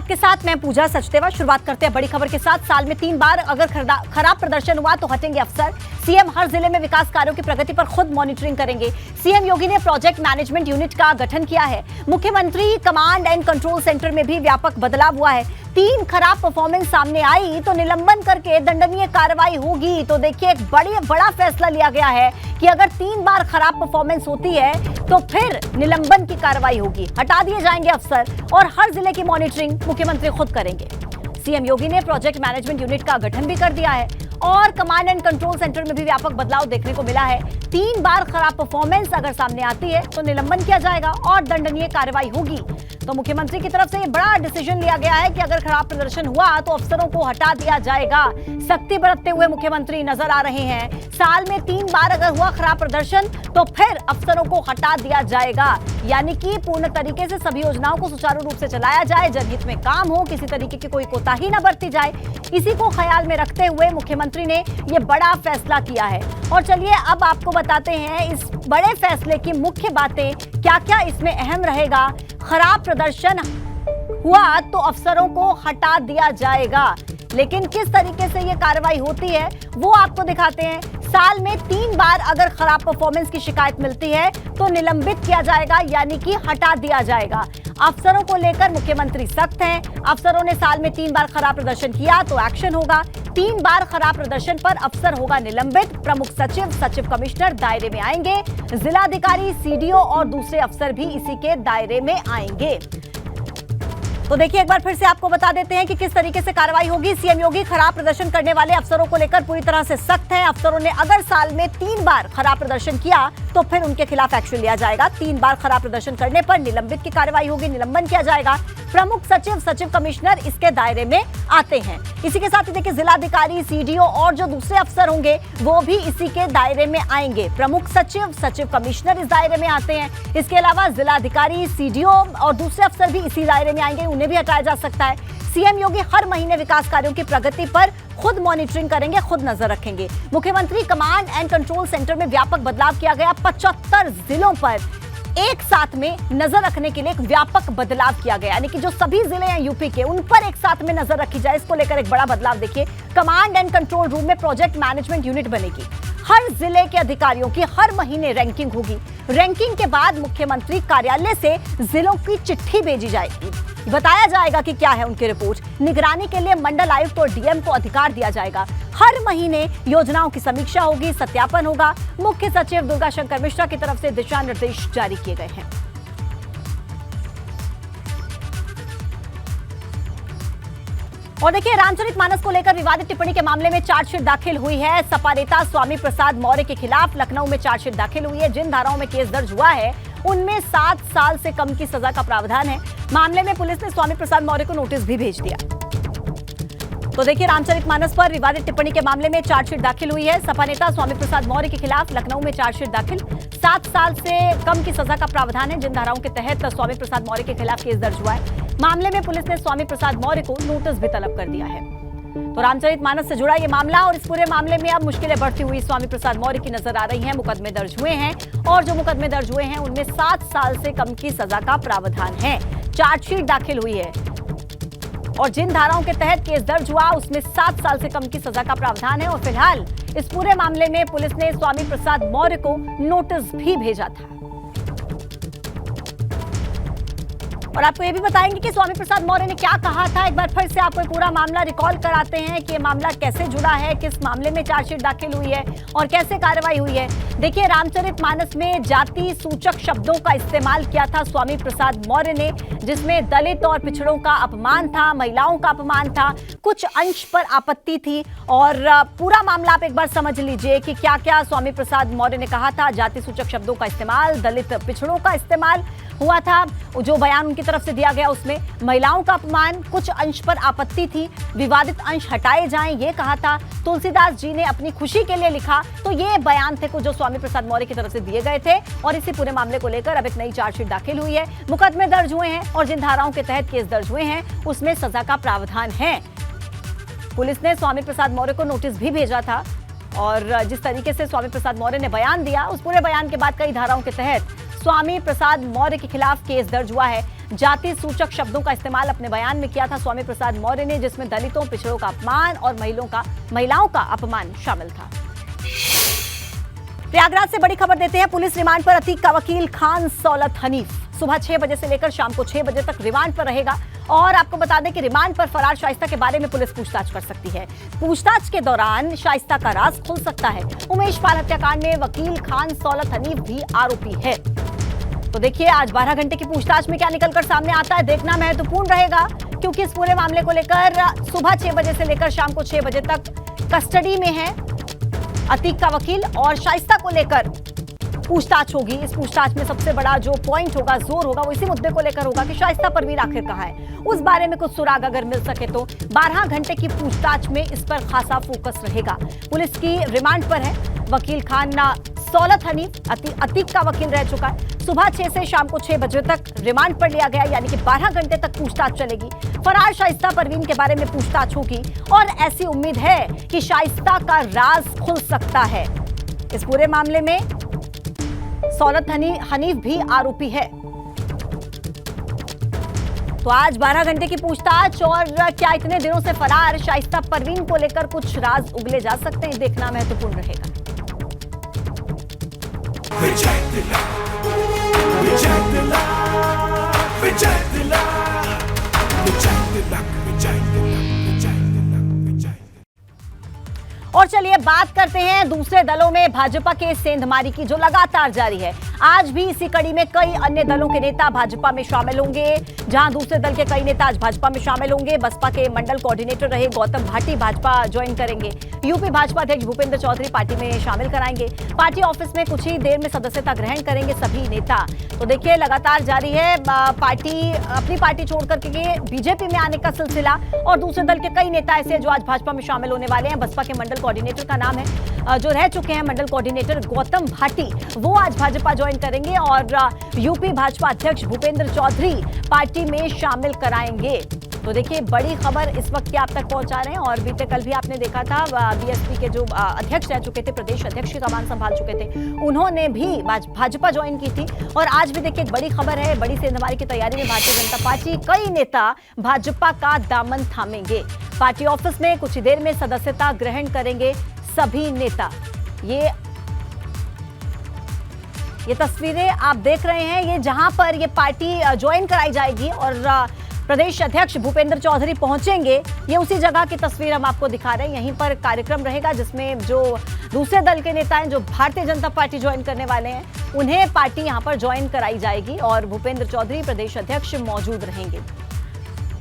आपके साथ मैं पूजा सचदेवा। शुरुआत करते हैं बड़ी खबर के साथ। साल में 3 बार अगर खराब प्रदर्शन हुआ तो हटेंगे अफसर। सीएम हर जिले में विकास कार्यों की प्रगति पर खुद मॉनिटरिंग करेंगे। सीएम योगी ने प्रोजेक्ट मैनेजमेंट यूनिट का गठन किया है। मुख्यमंत्री कमांड एंड कंट्रोल सेंटर में भी व्यापक बदलाव हुआ है। 3 खराब परफॉर्मेंस सामने आई तो निलंबन करके दंडनीय कार्रवाई होगी। तो देखिए, एक बड़ा फैसला लिया गया है कि अगर 3 बार खराब परफॉर्मेंस होती है तो फिर निलंबन की कार्रवाई होगी, हटा दिए जाएंगे अफसर और हर जिले की मॉनिटरिंग मुख्यमंत्री खुद करेंगे। सीएम योगी ने प्रोजेक्ट मैनेजमेंट यूनिट का गठन भी कर दिया है और कमांड एंड कंट्रोल सेंटर में भी व्यापक बदलाव देखने को मिला है। 3 बार खराब परफॉर्मेंस अगर सामने आती है तो निलंबन किया जाएगा और दंडनीय कार्रवाई होगी। तो मुख्यमंत्री की तरफ से ये बड़ा डिसीजन लिया गया है कि अगर खराब प्रदर्शन हुआ तो अफसरों को हटा दिया जाएगा। सख्ती बरतते हुए मुख्यमंत्री नजर आ रहे हैं। साल में 3 बार अगर हुआ खराब प्रदर्शन तो फिर अफसरों को हटा दिया जाएगा, यानी कि पूर्ण तरीके से सभी योजनाओं को सुचारू रूप से चलाया जाए, जनहित में काम हो, किसी तरीके की कोई कोताही न बरती जाए। इसी को ख्याल में रखते हुए मुख्यमंत्री ने ये बड़ा फैसला किया है। और चलिए अब आपको बताते हैं इस बड़े फैसले की मुख्य बातें, क्या क्या इसमें अहम रहेगा। खराब प्रदर्शन हुआ तो अफसरों को हटा दिया जाएगा, लेकिन किस तरीके से ये कार्रवाई होती है वो आपको दिखाते हैं। साल में 3 बार अगर खराब परफॉर्मेंस की शिकायत मिलती है तो निलंबित किया जाएगा, यानी कि हटा दिया जाएगा। अफसरों को लेकर मुख्यमंत्री सख्त हैं। अफसरों ने साल में 3 बार खराब प्रदर्शन किया तो एक्शन होगा। 3 बार खराब प्रदर्शन पर अफसर होगा निलंबित। प्रमुख सचिव, सचिव कमिश्नर दायरे में आएंगे। जिलाधिकारी, सीडीओ और दूसरे अफसर भी इसी के दायरे में आएंगे। तो देखिए, एक बार फिर से आपको बता देते हैं कि किस तरीके से कार्रवाई होगी। सीएम योगी खराब प्रदर्शन करने वाले अफसरों को लेकर पूरी तरह से सख्त हैं। अफसरों ने अगर साल में 3 बार खराब प्रदर्शन किया तो फिर उनके खिलाफ एक्शन लिया जाएगा। 3 बार खराब प्रदर्शन करने पर निलंबित की कार्रवाई होगी, निलंबन किया जाएगा। प्रमुख सचिव, सचिव कमिश्नर इसके दायरे में आते हैं। इसी के साथ ही देखिए, जिलाधिकारी, सीडीओ और जो दूसरे अफसर होंगे वो भी इसी के दायरे में आएंगे। प्रमुख सचिव, सचिव कमिश्नर इस दायरे में आते हैं। इसके अलावा जिलाधिकारी, सीडीओ और दूसरे अफसर भी इसी दायरे में आएंगे, उन्हें भी हटाया जा सकता है। सीएम योगी हर महीने विकास कार्यों की प्रगति पर खुद मॉनिटरिंग करेंगे, खुद नजर रखेंगे। मुख्यमंत्री कमांड एंड कंट्रोल सेंटर में व्यापक बदलाव किया गया। 75 जिलों पर एक साथ में नजर रखने के लिए एक व्यापक बदलाव किया गया, यानी कि जो सभी जिले हैं यूपी के, उन पर एक साथ में नजर रखी जाए। इसको लेकर एक बड़ा बदलाव देखिए। कमांड एंड कंट्रोल रूम में प्रोजेक्ट मैनेजमेंट यूनिट बनेगी। हर जिले के अधिकारियों की हर महीने रैंकिंग होगी। रैंकिंग के बाद मुख्यमंत्री कार्यालय से जिलों की चिट्ठी भेजी जाएगी। बताया जाएगा कि क्या है उनकी रिपोर्ट। निगरानी के लिए मंडल आयुक्त और डीएम को अधिकार दिया जाएगा। हर महीने योजनाओं की समीक्षा होगी, सत्यापन होगा। मुख्य सचिव दुर्गा शंकर मिश्रा की तरफ से दिशा निर्देश जारी किए गए हैं। और देखिए, रामचरितमानस को लेकर विवादित टिप्पणी के मामले में चार्जशीट दाखिल हुई है। सपा नेता स्वामी प्रसाद मौर्य के खिलाफ लखनऊ में चार्जशीट दाखिल हुई है। जिन धाराओं में केस दर्ज हुआ है उनमें 7 साल से कम की सजा का प्रावधान है। मामले में पुलिस ने स्वामी प्रसाद मौर्य को नोटिस भी भेज दिया। तो देखिए, रामचरितमानस पर विवादित टिप्पणी के मामले में चार्जशीट दाखिल हुई है। सपा नेता स्वामी प्रसाद मौर्य के खिलाफ लखनऊ में चार्जशीट दाखिल। 7 साल से कम की सजा का प्रावधान है। जिन धाराओं के तहत स्वामी प्रसाद मौर्य के खिलाफ केस दर्ज हुआ है, मामले में पुलिस ने स्वामी प्रसाद मौर्य को नोटिस भी तलब कर दिया है। तो रामचरितमानस से जुड़ा ये मामला और इस पूरे मामले में अब मुश्किलें बढ़ती हुई स्वामी प्रसाद मौर्य की नजर आ रही हैं। मुकदमे दर्ज हुए हैं और जो मुकदमे दर्ज हुए हैं उनमें 7 साल से कम की सजा का प्रावधान है। चार्जशीट दाखिल हुई है और जिन धाराओं के तहत केस दर्ज हुआ उसमें 7 साल से कम की सजा का प्रावधान है। और फिलहाल इस पूरे मामले में पुलिस ने स्वामी प्रसाद मौर्य को नोटिस भी भेजा था। और आपको ये भी बताएंगे कि स्वामी प्रसाद मौर्य ने क्या कहा था। एक बार फिर से आपको पूरा मामला रिकॉल कराते हैं कि ये मामला कैसे जुड़ा है, किस मामले में चार्जशीट दाखिल हुई है और कैसे कार्रवाई हुई है। देखिए, रामचरितमानस में जाति सूचक शब्दों का इस्तेमाल किया था स्वामी प्रसाद मौर्य ने, जिसमें दलित और पिछड़ों का अपमान था, महिलाओं का अपमान था, कुछ अंश पर आपत्ति थी। और पूरा मामला आप एक बार समझ लीजिए कि क्या क्या स्वामी प्रसाद मौर्य ने कहा था। जाति सूचक शब्दों का इस्तेमाल, दलित पिछड़ों का इस्तेमाल हुआ था। जो बयान उनकी तरफ से दिया गया उसमें महिलाओं का अपमान, कुछ अंश पर आपत्ति थी, विवादित अंश हटाए जाएं ये कहा था। तुलसीदास जी ने अपनी खुशी के लिए लिखा, तो ये बयान थे कुछ जो स्वामी प्रसाद मौर्य की तरफ से दिए गए थे। और इसी पूरे मामले को लेकर अब एक नई चार्जशीट दाखिल हुई है। मुकदमे दर्ज हुए हैं और जिन धाराओं के तहत केस दर्ज हुए हैं उसमें सजा का प्रावधान है। पुलिस ने स्वामी प्रसाद मौर्य को नोटिस भी भेजा था और जिस तरीके से स्वामी प्रसाद मौर्य ने बयान दिया, उस पूरे बयान के बाद कई धाराओं के तहत स्वामी प्रसाद मौर्य के खिलाफ केस दर्ज हुआ है। जाति सूचक शब्दों का इस्तेमाल अपने बयान में किया था स्वामी प्रसाद मौर्य ने, जिसमें दलितों, पिछड़ों का अपमान और महिलाओं का अपमान शामिल था। प्रयागराज से बड़ी खबर देते हैं। पुलिस रिमांड पर अतीक का वकील खान सौलत हनीफ सुबह 6 बजे से लेकर शाम को 6 बजे तक रिमांड पर रहेगा। और आपको बता दें कि रिमांड पर फरार शाइस्ता के बारे में पुलिस पूछताछ कर सकती है। पूछताछ के दौरान शाइस्ता का राज खुल सकता है। उमेश पाल हत्याकांड में वकील खान सौलत हनीफ भी आरोपी है। तो देखिए आज 12 घंटे की पूछताछ में क्या निकलकर सामने आता है, देखना महत्वपूर्ण रहेगा, क्योंकि इस पूरे मामले को लेकर सुबह 6 बजे से लेकर शाम को 6 बजे तक कस्टडी में है अतीक का वकील और शाइस्ता को लेकर पूछताछ होगी। इस पूछताछ में सबसे बड़ा जो पॉइंट होगा, जोर होगा, वो इसी मुद्दे को लेकर होगा कि शाइस्ता परवीन आखिर कहां है। उस बारे में कुछ सुराग अगर मिल सके तो 12 घंटे की पूछताछ में इस पर खासा फोकस रहेगा। पुलिस की रिमांड पर है वकील खान सौलत हनीफ, अतीक का वकील रह चुका है। सुबह 6 से शाम को 6 बजे तक रिमांड पर लिया गया, यानी कि 12 घंटे तक पूछताछ चलेगी। फरार शाइस्ता परवीन के बारे में पूछताछ होगी और ऐसी उम्मीद है कि शाइस्ता का राज खुल सकता है। इस पूरे मामले में सौलत हनीफ भी आरोपी है। तो आज 12 घंटे की पूछताछ और क्या इतने दिनों से फरार शाइस्ता परवीन को लेकर कुछ राज उगले जा सकते हैं, देखना महत्वपूर्ण रहेगा। और चलिए बात करते हैं दूसरे दलों में भाजपा के सेंधमारी की, जो लगातार जारी है। आज भी इसी कड़ी में कई अन्य दलों के नेता भाजपा में शामिल होंगे। जहां दूसरे दल के कई नेता आज भाजपा में शामिल होंगे। बसपा के मंडल कोऑर्डिनेटर रहे गौतम भाटी भाजपा ज्वाइन करेंगे। यूपी भाजपा अध्यक्ष भूपेंद्र चौधरी पार्टी में शामिल कराएंगे। पार्टी ऑफिस में कुछ ही देर में सदस्यता ग्रहण करेंगे सभी नेता। तो देखिए लगातार जारी है पार्टी अपनी पार्टी छोड़ करके बीजेपी में आने का सिलसिला। और दूसरे दल के कई नेता ऐसे जो आज भाजपा में शामिल होने वाले हैं। बसपा के मंडल कोऑर्डिनेटर का नाम है जो रह चुके हैं मंडल कोऑर्डिनेटर गौतम भाटी, वो आज भाजपा ज्वाइन करेंगे और यूपी भाजपा अध्यक्ष भूपेंद्र चौधरी पार्टी में शामिल कराएंगे। तो देखिए बड़ी खबर इस वक्त क्या आप तक पहुंचा रहे हैं। और बीते कल भी आपने देखा था बीएसपी के जो अध्यक्ष रह चुके थे, प्रदेश अध्यक्ष की कमान संभाल चुके थे, उन्होंने भी भाजपा ज्वाइन की थी। और आज भी देखिए एक बड़ी खबर है, बड़ी सेंधमारी की तैयारी में भारतीय जनता पार्टी, कई नेता भाजपा का दामन थामेंगे। पार्टी ऑफिस में कुछ ही देर में सदस्यता ग्रहण करेंगे सभी नेता। ये तस्वीरें आप देख रहे हैं, ये जहां पर ये पार्टी ज्वाइन कराई जाएगी और प्रदेश अध्यक्ष भूपेंद्र चौधरी पहुंचेंगे, ये उसी जगह की तस्वीर हम आपको दिखा रहे हैं। यहीं पर कार्यक्रम रहेगा जिसमें जो दूसरे दल के नेता हैं जो भारतीय जनता पार्टी ज्वाइन करने वाले हैं, उन्हें पार्टी यहां पर ज्वाइन कराई जाएगी और भूपेंद्र चौधरी प्रदेश अध्यक्ष मौजूद रहेंगे।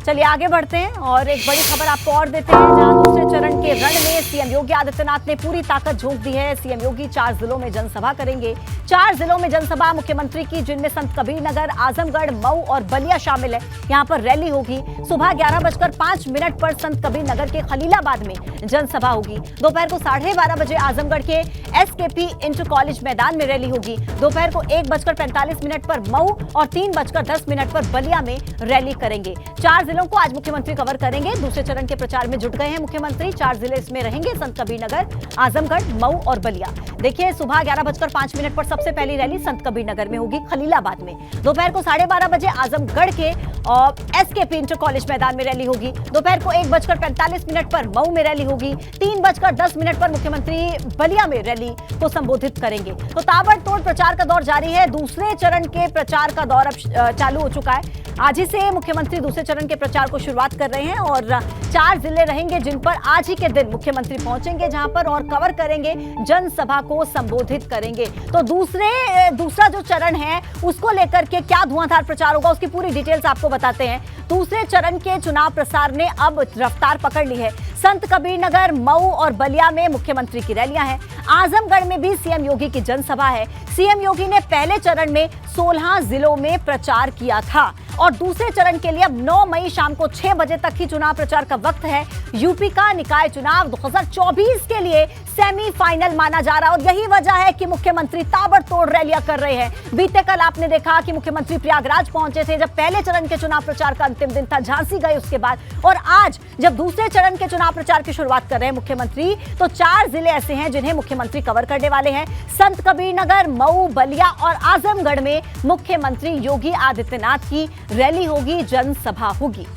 चलिए आगे बढ़ते हैं और एक बड़ी खबर आपको और देते हैं, जहां दूसरे चरण के रण में सीएम योगी आदित्यनाथ ने पूरी ताकत झोंक दी है। सीएम योगी 4 जिलों में जनसभा करेंगे। 4 जिलों में जनसभा मुख्यमंत्री की, जिनमें संत कबीरनगर, आजमगढ़, मऊ और बलिया शामिल है। यहां पर रैली होगी। सुबह 11:05 पर संत कबीरनगर के खलीलाबाद में जनसभा होगी। दोपहर को 12:30 बजे आजमगढ़ के एसकेपी इंटर कॉलेज मैदान में रैली होगी। दोपहर को 1:45 पर मऊ और 3:10 पर बलिया में रैली करेंगे। 4 जिलों को आज मुख्यमंत्री कवर करेंगे। दूसरे चरण के प्रचार में जुट गए हैं मुख्यमंत्री। 4 जिले इसमें रहेंगे, संत कबीरनगर, आजमगढ़, मऊ और बलिया। देखिए सुबह 11:05 पर सबसे पहली रैली संत कबीरनगर में होगी, खलीलाबाद में। दोपहर को 12:30 बजे आजमगढ़ के एसकेपी इंटर कॉलेज मैदान में रैली होगी। दोपहर को 1:45 पर मऊ में रैली होगी। 3:10 पर मुख्यमंत्री बलिया में रैली को संबोधित करेंगे। तो ताबड़तोड़ प्रचार का दौर जारी है। दूसरे चरण के प्रचार का दौर अब चालू हो चुका है। आज ही से मुख्यमंत्री दूसरे चरण के प्रचार को शुरुआत कर रहे हैं और 4 जिले रहेंगे जिन पर आज ही के दिन मुख्यमंत्री पहुंचेंगे, जहां पर और कवर करेंगे, जनसभा को संबोधित करेंगे। तो दूसरा जो चरण है उसको लेकर के क्या धुआंधार प्रचार होगा, उसकी पूरी डिटेल्स आपको बताते हैं। दूसरे चरण के चुनाव प्रसार ने अब रफ्तार पकड़ ली है। संत कबीरनगर, मऊ और बलिया में मुख्यमंत्री की रैलियां हैं। आजमगढ़ में भी सीएम योगी की जनसभा है। सीएम योगी ने पहले चरण में 16 जिलों में प्रचार किया था और दूसरे चरण के लिए अब 9 मई शाम को 6 बजे तक ही चुनाव प्रचार का वक्त है। यूपी का निकाय चुनाव 2024 के लिए सेमीफाइनल माना जा रहा है और यही वजह है कि मुख्यमंत्री ताबड़तोड़ रैलियां कर रहे हैं। बीते कल आपने देखा कि मुख्यमंत्री प्रयागराज पहुंचे थे जब पहले चरण के चुनाव प्रचार का अंतिम दिन था, झांसी गए उसके बाद, और आज जब दूसरे चरण के चुनाव प्रचार की शुरुआत कर रहे हैं मुख्यमंत्री, तो 4 जिले ऐसे हैं जिन्हें मुख्यमंत्री कवर करने वाले हैं। संत कबीरनगर, मऊ, बलिया और आजमगढ़ में मुख्यमंत्री योगी आदित्यनाथ की रैली होगी, जनसभा होगी।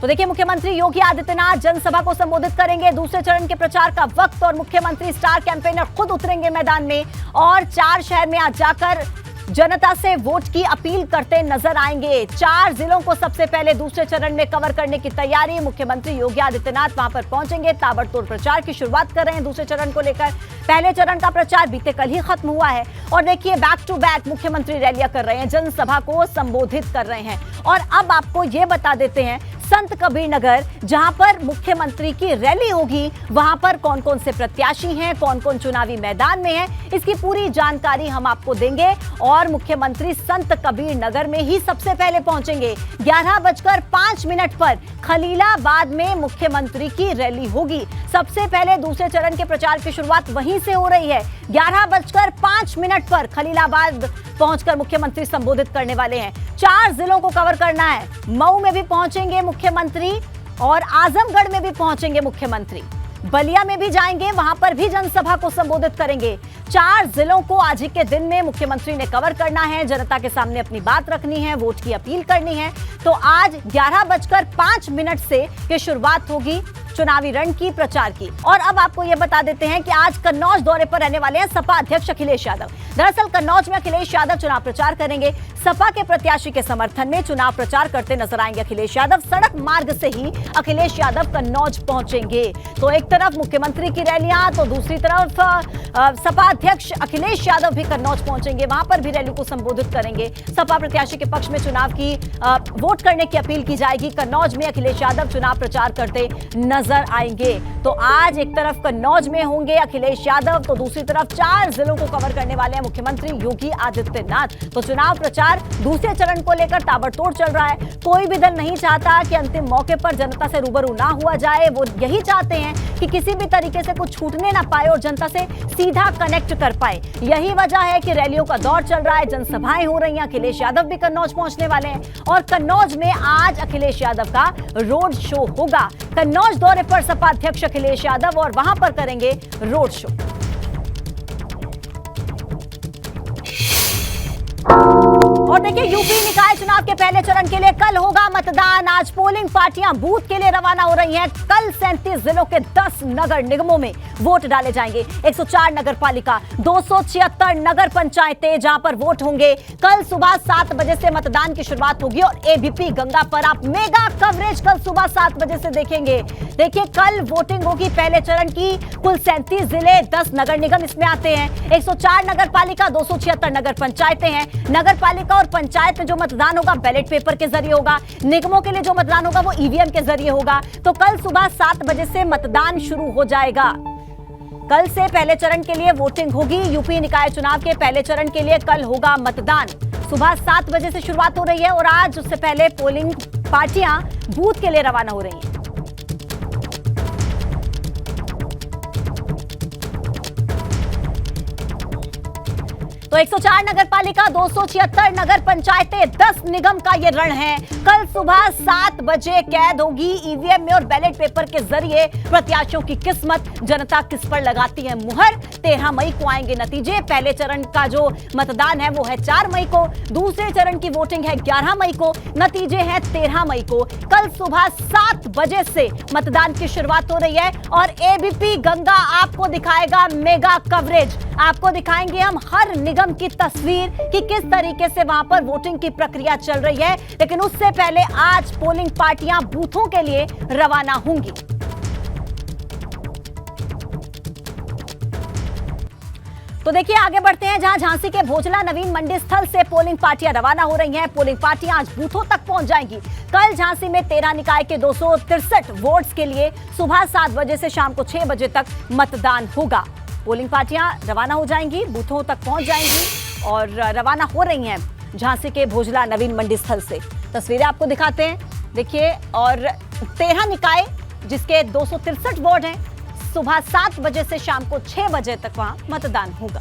तो देखिए, मुख्यमंत्री योगी आदित्यनाथ जनसभा को संबोधित करेंगे। दूसरे चरण के प्रचार का वक्त और मुख्यमंत्री स्टार कैंपेनर खुद उतरेंगे मैदान में और 4 शहर में आज जाकर जनता से वोट की अपील करते नजर आएंगे। 4 जिलों को सबसे पहले दूसरे चरण में कवर करने की तैयारी। मुख्यमंत्री योगी आदित्यनाथ वहां पर पहुंचेंगे, ताबड़तोड़ प्रचार की शुरुआत कर रहे हैं दूसरे चरण को लेकर। पहले चरण का प्रचार बीते कल ही खत्म हुआ है और देखिए, बैक टू बैक मुख्यमंत्री रैलियां कर रहे हैं, जनसभा को संबोधित कर रहे हैं। और अब आपको ये बता देते हैं, संत कबीर नगर जहां पर मुख्यमंत्री की रैली होगी, वहां पर कौन कौन से प्रत्याशी हैं, कौन कौन चुनावी मैदान में हैं, इसकी पूरी जानकारी हम आपको देंगे। और मुख्यमंत्री संत कबीर नगर में ही सबसे पहले पहुंचेंगे। 11:05 पर खलीलाबाद में मुख्यमंत्री की रैली होगी। सबसे पहले दूसरे चरण के प्रचार की शुरुआत वहीं से हो रही है। 11:05 पर खलीलाबाद पहुंचकर मुख्यमंत्री संबोधित करने वाले हैं। 4 जिलों को कवर करना है। मऊ में भी पहुंचेंगे मुख्यमंत्री और आजमगढ़ में भी पहुंचेंगे मुख्यमंत्री। बलिया में भी जाएंगे, वहां पर भी जनसभा को संबोधित करेंगे। 4 जिलों को आज ही के दिन में मुख्यमंत्री ने कवर करना है, जनता के सामने अपनी बात रखनी है, वोट की अपील करनी है। तो आज 11:05 से ये शुरुआत होगी चुनावी रण की, प्रचार की। और अब आपको यह बता देते हैं कि आज कन्नौज दौरे पर रहने वाले हैं सपा अध्यक्ष अखिलेश यादव। दरअसल कन्नौज में अखिलेश यादव चुनाव प्रचार करेंगे। सपा के प्रत्याशी के समर्थन में चुनाव प्रचार करते नजर आएंगे अखिलेश यादव। सड़क मार्ग से ही अखिलेश यादव कन्नौज पहुंचेंगे। तो एक तरफ मुख्यमंत्री की रैलियां, तो दूसरी तरफ सपा अध्यक्ष अखिलेश यादव भी कन्नौज पहुंचेंगे, वहां पर भी रैली को संबोधित करेंगे। सपा प्रत्याशी के पक्ष में चुनाव की वोट करने की अपील की जाएगी। कन्नौज में अखिलेश यादव चुनाव प्रचार करते नजर आएंगे। तो आज एक तरफ कन्नौज में होंगे अखिलेश यादव, तो दूसरी तरफ 4 जिलों को कवर करने वाले हैं मुख्यमंत्री योगी आदित्यनाथ। तो चुनाव प्रचार दूसरे चरण को लेकर ताबड़तोड़ चल रहा है। कोई भी दल नहीं चाहता कि अंतिम मौके पर जनता से रूबरू ना हुआ जाए। वो यही चाहते हैं कि किसी भी तरीके से कुछ छूटने ना पाए और जनता से सीधा कनेक्ट कर पाए। यही वजह है कि रैलियों का दौर चल रहा है, जनसभाएं हो रही हैं। अखिलेश यादव भी कन्नौज पहुंचने वाले हैं और कन्नौज में आज अखिलेश यादव का रोड शो होगा। कन्नौज दौरे पर सपा अध्यक्ष अखिलेश यादव और वहां पर करेंगे रोड शो। और देखिए, यूपी निकाय चुनाव के पहले चरण के लिए कल होगा मतदान। आज पोलिंग पार्टियां बूथ के लिए रवाना हो रही हैं। कल 37 जिलों के 10 नगर निगमों में वोट डाले जाएंगे। 104 नगर पालिका, 276 नगर पंचायतें जहां पर वोट होंगे। कल सुबह 7 बजे से मतदान की शुरुआत होगी और एबीपी गंगा पर आप मेगा कवरेज कल सुबह 7 बजे से देखेंगे। देखिए, कल वोटिंग होगी पहले चरण की। कुल 37 जिले, 10 नगर निगम इसमें आते हैं। 104 नगर पालिका, 276 नगर पंचायतें हैं। नगर पालिका और पंचायत में जो मतदान होगा बैलेट पेपर के जरिए होगा। निगमों के लिए जो मतदान होगा वो ईवीएम के जरिए होगा। तो कल सुबह 7 बजे से मतदान शुरू हो जाएगा। कल से पहले चरण के लिए वोटिंग होगी। यूपी निकाय चुनाव के पहले चरण के लिए कल होगा मतदान। सुबह 7 बजे से शुरुआत हो रही है और आज उससे पहले पोलिंग पार्टियां बूथ के लिए रवाना हो रही हैं। तो 104 नगर पालिका, 276 नगर पंचायतें, 10 निगम का ये रण है। कल सुबह 7 बजे कैद होगी ईवीएम में और बैलेट पेपर के जरिए प्रत्याशियों की किस्मत, जनता किस पर लगाती है मुहर। 13 मई को आएंगे नतीजे। पहले चरण का जो मतदान है वो है 4 मई को, दूसरे चरण की वोटिंग है 11 मई को, नतीजे हैं 13 मई को। कल सुबह 7 बजे से मतदान की शुरुआत हो रही है और एबीपी गंगा आपको दिखाएगा मेगा कवरेज। आपको दिखाएंगे हम हर निगम की तस्वीर कि किस तरीके से वहां पर वोटिंग की प्रक्रिया चल रही है। लेकिन उससे पहले आज पोलिंग पार्टियां बूथों के लिए रवाना होंगी। तो देखिए, आगे बढ़ते हैं जहां झांसी के भोजला नवीन मंडी स्थल से पोलिंग पार्टियां रवाना हो रही हैं। पोलिंग पार्टियां आज बूथों तक पहुंच जाएंगी। कल झांसी में 13 निकाय के 263 वोट्स के लिए सुबह 7 बजे से शाम को 6 बजे तक मतदान होगा। पोलिंग पार्टियां रवाना हो जाएंगी, बूथों तक पहुंच जाएंगी और रवाना हो रही हैं झांसी के भोजला नवीन मंडी स्थल से। तस्वीरें आपको दिखाते हैं, देखिए। और 13 निकाय जिसके 263 वार्ड हैं, सुबह 7 बजे से शाम को 6 बजे तक वहां मतदान होगा।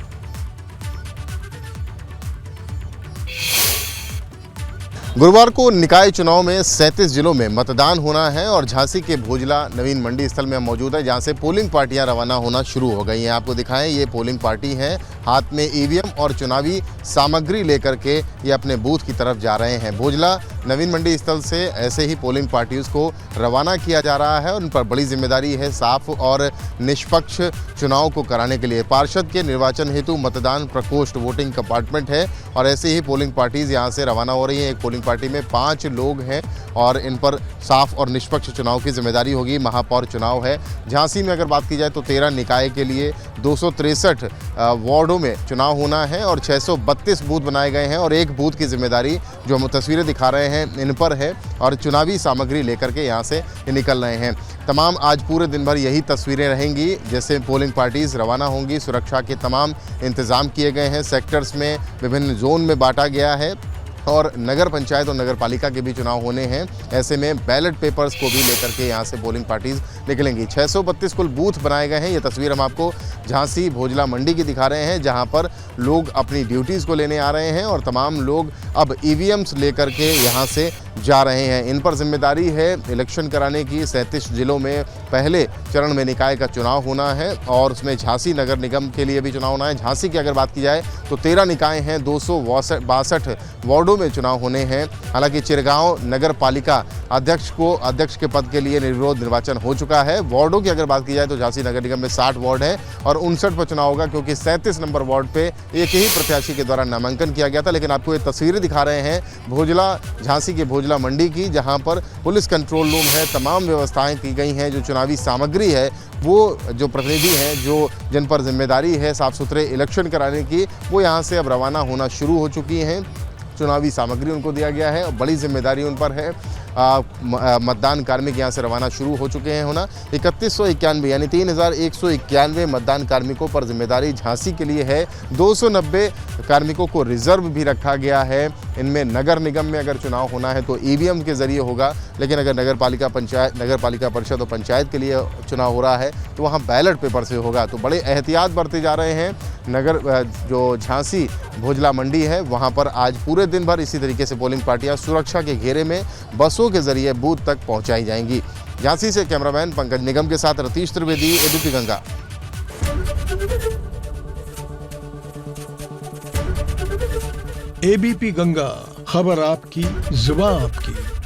गुरुवार को निकाय चुनाव में 37 जिलों में मतदान होना है और झांसी के भोजला नवीन मंडी स्थल में हम मौजूद है, जहां से पोलिंग पार्टियां रवाना होना शुरू हो गई हैं। आपको दिखाएं, ये पोलिंग पार्टी हैं, हाथ में ईवीएम और चुनावी सामग्री लेकर के ये अपने बूथ की तरफ जा रहे हैं। भोजला नवीन मंडी स्थल से ऐसे ही पोलिंग पार्टीज को रवाना किया जा रहा है और उन पर बड़ी जिम्मेदारी है साफ और निष्पक्ष चुनाव को कराने के लिए। पार्षद के निर्वाचन हेतु मतदान प्रकोष्ठ वोटिंग कंपार्टमेंट है और ऐसे ही पोलिंग पार्टीज यहां से रवाना हो रही हैं। एक पोलिंग पार्टी में 5 लोग हैं और इन पर साफ और निष्पक्ष चुनाव की जिम्मेदारी होगी। महापौर चुनाव है। झांसी में अगर बात की जाए तो 13 निकाय के लिए 263 वार्डों में चुनाव होना है और 632 बूथ बनाए गए हैं और एक बूथ की जिम्मेदारी जो हम तस्वीरें दिखा रहे हैं इन पर है और चुनावी सामग्री लेकर के यहाँ से निकल रहे हैं। तमाम आज पूरे दिन भर यही तस्वीरें रहेंगी जैसे पोलिंग पार्टीज रवाना होंगी। सुरक्षा के तमाम इंतजाम किए गए हैं। सेक्टर्स में विभिन्न जोन में बांटा गया है और नगर पंचायत और नगर पालिका के भी चुनाव होने हैं। ऐसे में बैलेट पेपर्स को भी लेकर के यहाँ से पोलिंग पार्टीज निकलेंगी। 632 कुल बूथ बनाए गए हैं। ये तस्वीर हम आपको झांसी भोजला मंडी की दिखा रहे हैं, जहाँ पर लोग अपनी ड्यूटीज़ को लेने आ रहे हैं और तमाम लोग अब ईवीएम्स लेकर के यहाँ से जा रहे हैं। इन पर जिम्मेदारी है इलेक्शन कराने की। 37 जिलों में पहले चरण में निकाय का चुनाव होना है और उसमें झांसी नगर निगम के लिए भी चुनाव होना है। झांसी की अगर बात की जाए तो 13 निकाय हैं, 262 वार्डों में चुनाव होने हैं। हालांकि चिरगांव नगर पालिका अध्यक्ष के पद के लिए निर्विरोध निर्वाचन हो चुका है। वार्डों की अगर बात की जाए तो झांसी नगर निगम में 60 वार्ड है और 59 पर चुनाव होगा, क्योंकि 37 नंबर वार्ड पे एक ही प्रत्याशी के द्वारा नामांकन किया गया था। लेकिन आपको ये तस्वीरें दिखा रहे हैं भोजला झांसी के भोजला मंडी की, जहां पर पुलिस कंट्रोल रूम है, तमाम व्यवस्थाएं की गई हैं। जो चुनावी सामग्री है वो जो प्रतिनिधि हैं जो जिन पर जिम्मेदारी है साफ सुथरे इलेक्शन कराने की, वो यहाँ से अब रवाना होना शुरू हो चुकी हैं। चुनावी सामग्री उनको दिया गया है और बड़ी जिम्मेदारी उन पर है। मतदान कार्मिक यहाँ से रवाना शुरू हो चुके हैं होना। 3191 यानी 3191 मतदान कार्मिकों पर जिम्मेदारी झांसी के लिए है। 290 कार्मिकों को रिजर्व भी रखा गया है। इनमें नगर निगम में अगर चुनाव होना है तो ईवीएम के जरिए होगा, लेकिन अगर नगर पालिका परिषद और पंचायत के लिए चुनाव हो रहा है तो वहाँ बैलेट पेपर से होगा। तो बड़े एहतियात बरते जा रहे हैं। नगर जो झांसी भोजला मंडी है वहाँ पर आज पूरे दिन भर इसी तरीके से पोलिंग पार्टियाँ सुरक्षा के घेरे में बसों के जरिए बूथ तक पहुंचाई जाएंगी। झांसी से कैमरामैन पंकज निगम के साथ रतीश त्रिवेदी, एबीपी गंगा। एबीपी गंगा, खबर आपकी, जुबान आपकी।